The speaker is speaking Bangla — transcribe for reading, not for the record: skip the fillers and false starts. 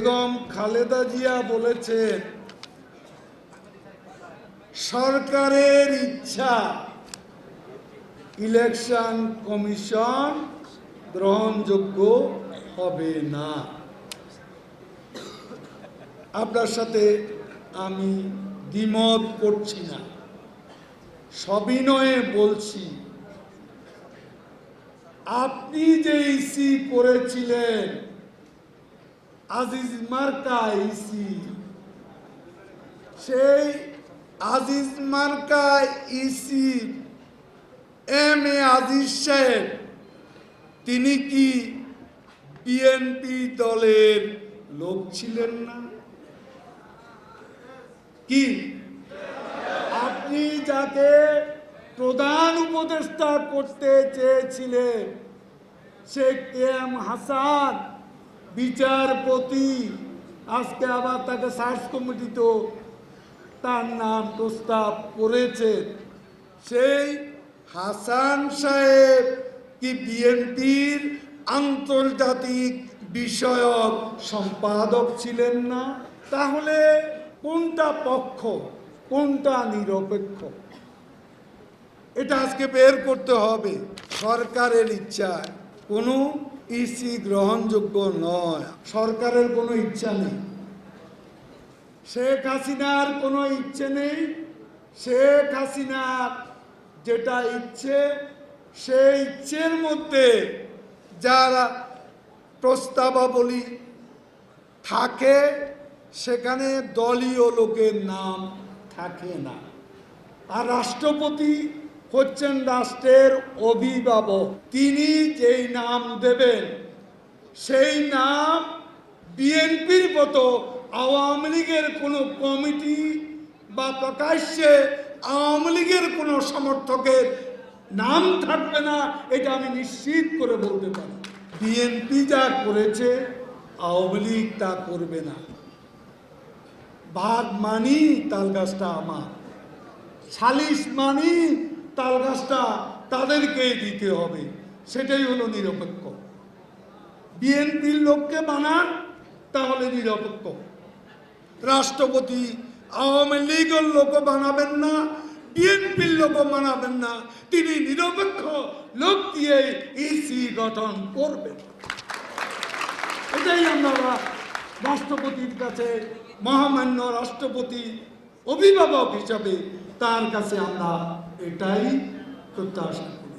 বেগম খালেদা জিয়া বলেছেন সরকারের ইচ্ছা ইলেকশন কমিশন গ্রহণযোগ্য হবে না। আপনার সাথে আমি দ্বিমত করছি না, সবিনয়ে বলছি আপনি যে ইসি করেছিলেন আজিজ মার্কা ইসি, সেই আজিজ মার্কা ইসি এম এ আজিজ সাহেব তিনি কি বিএনপি দলের লোক ছিলেন না? কি আপনি যাকে প্রধান উপদেষ্টা করতে চেয়েছিলেন সে কে এম হাসান বিচারপতি, আজকে আবার তাকে সার্চ কমিটিতে তার নাম প্রস্তাব করেছে। সেই হাসান সাহেব কি বিএনপির আন্তর্জাতিক বিষয়ক সম্পাদক ছিলেন না? তাহলে কোনটা পক্ষ কোনটা নিরপেক্ষ এটা আজকে বের করতে হবে। সরকারের ইচ্ছায় কোনো ইসি গ্রহণযোগ্য নয়। সরকারের কোনো ইচ্ছা নেই, শেখ হাসিনার কোনো ইচ্ছে নেই। শেখ হাসিনার যেটা ইচ্ছে সেই ইচ্ছের মধ্যে যারা প্রস্তাবাবলী থাকে সেখানে দলীয় লোকের নাম থাকে না। আর রাষ্ট্রপতি হচ্ছেন রাষ্ট্রের অভিভাবক, তিনি যেই নাম দেবেন সেই নাম বিএনপির মতো আওয়ামী লীগের কোনো কমিটি বা প্রকাশ্যে আওয়ামী লীগের কোনো সমর্থকের নাম থাকবে না, এটা আমি নিশ্চিত করে বলতে পারি। বিএনপি যা করেছে আওয়ামী লীগ তা করবে না। ভাগ মানি তাল গাছটা আমার, সালিশ মানি তাল গাছটা তাদেরকেই দিতে হবে, সেটাই হলো নিরপেক্ষ। বিএনপির লোককে বানান তাহলে নিরপেক্ষ। রাষ্ট্রপতি আওয়ামী লীগের লোক বানাবেন না, বিএনপির লোক বানাবেন না, তিনি নিরপেক্ষ লোক দিয়ে ইসি গঠন করবেন। এটাই আমরা রাষ্ট্রপতির কাছে, মহামান্য রাষ্ট্রপতি অভিভাবক হিসাবে তার কাছে আমরা এটাই প্রত্যাশা করি।